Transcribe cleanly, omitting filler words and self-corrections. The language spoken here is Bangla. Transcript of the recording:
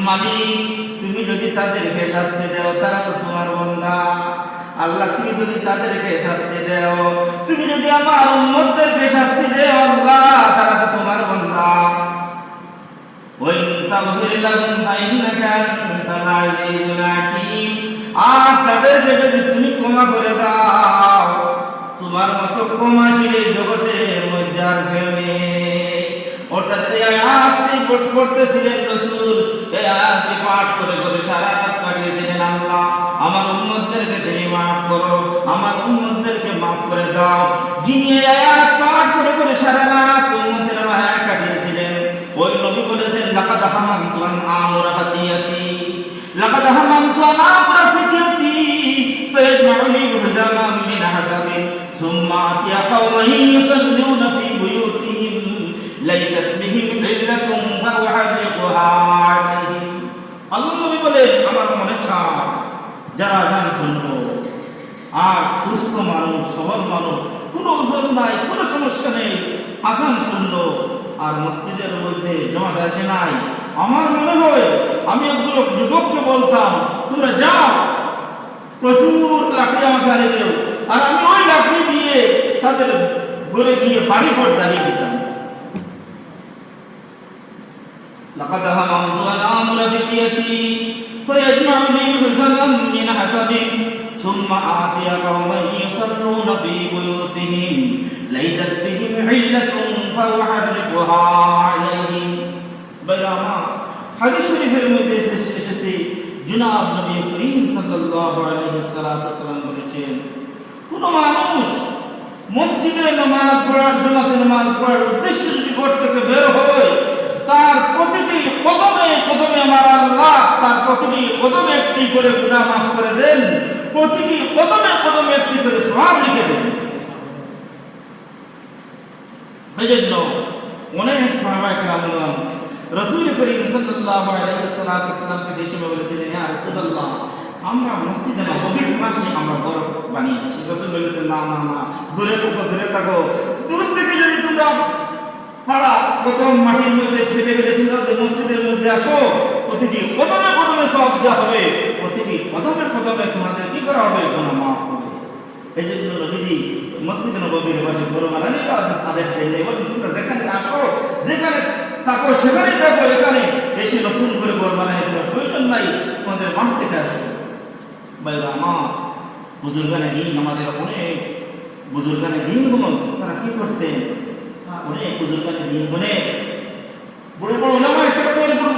মালিক তুমি যদি তাদেরকে শাস্তি দাও তারা তো তোমার বান্দা। আল্লাহ তুমি যদি তাদেরকে শাস্তি দাও, তুমি যদি আমার উম্মতদেরকে শাস্তি দাও আল্লাহ তারা তো তোমার বান্দা। ওই তাগফির লাহুম ফাইন্নাকা আনতাল আজিজুল হাকীম, আর তাদেরকে যদি তুমি ক্ষমা করে দাও তোমার মতো ক্ষমাশীল এই জগতের মধ্যে আর কেউ নেই। অর্থাৎ এই আয়াতটি পড়তেছিলেন রাসূল, এই আয়াতটি পাঠ করে করে সারা রাত কাটিয়েছিলেন। আল্লাহ আমার উম্মতদেরকে তুমি মাফ করো, আমার উম্মতদেরকে মাফ করে দাও। যিনি এই আয়াত পাঠ করে করে সারা রাত উম্মতের মায়া কাটিয়েছিলেন, ওই নবী বলেছেন লাকাদ হামামতু আন আমুরা ফাতিয়াতি, লাকাদ হামামতু আন আমুরা ফাতিয়াতি ফায়াজমাউনি হুজামান মিন হাতাবিন সুম্মা আতিয়া কওমান ইউসাল্লুনা ফি বুয়ুতিহিম লাইসাত বিহিম ইল্লাতুন ফাউহারিকুহা আলাইহিম। আল্লাহ নবী বলেন আমার মনে চায় যারা গান শুনলো আর সুস্থ মানুষ, সবল মানুষ, কোনো ওজন নাই, কোনো সমস্যা নেই, আজান শুনলো আর মসজিদের মধ্যে জমা আসে নাই, আমার মনে হয় আমি একগুলো যুবককে বলতাম তোমরা যাও প্রচুর লাকড়ি আমাকে আনে দেও, আর আমি ওই লাকড়ি দিয়ে তাদের ঘরে গিয়ে বাড়ি ঘর জ্বালিয়ে দিতাম। লাকাদ হামামতু আন আমুরা ফাতিয়াতি ফায়াজমাউনি হুজামান মিন হাতাবিন সুম্মা আতিয়া কওমান ইউসাল্লুনা ফি বুয়ুতিহিম লাইসাত বিহিম ইল্লাতুন ফাউহারিকুহা আলাইহিম। বাইরামা হাদিস শরীফের মধ্যে এসেছে জনাব নবী করিম সাল্লাল্লাহু আলাইহি ওয়াসাল্লাম বলেছেন, কোন মানুষ মসজিদে নামাজ পড়ার, জামাতে নামাজ পড়ার উদ্দেশ্যে যদি ঘর থেকে বের হয়, তার প্রতিটি কদমে কদমে আমার আল্লাহ তার প্রতিটি কদমে একটি করে গুনাহ মাফ করে দেন, প্রতিটি কদমে কদমে একটি করে সওয়াব লিখে দেন। এজন্য অনেক সাহাবায়ে কেরাম রাসূল করিম সাল্লাল্লাহু আলাইহি ওয়াসাল্লামকে দেখে বলেছিলেন, ইয়া রাসূলুল্লাহ আমরা মসজিদে নববীর পাশে আমরা ঘর বানিয়েছি। রাসূল বলেছেন না না না, দূরে থাকো, দূর থেকে যদি তোমরা পাড়া প্রথম মাটির মধ্যে ফেলে ফেলে তোমরা মসজিদের মধ্যে আসো, প্রতিটি কদমে কদমে সওয়াব দেওয়া হবে, প্রতিটি কদমে কদমে তোমাদের কি করা হবে, গুনাহ মাফ হবে। এই জন্য নবীজি মসজিদে নববীর পাশে ঘর বানানোর আদেশ দেন এবং তোমরা যেখানে আসো, যেখানে থাকো সেখানেই থাকো, এখানে এসে নতুন করে ঘর বানানোর কোনো প্রয়োজন নাই, তোমাদের মাঠ থেকে আসো। বাইরে আমার বুজুর্গানে দিন, আমাদের অনেক বুজুর্গানে দিন গুলো তারা কি করতেন, অনেক বুজুর্গানে দিন গুনে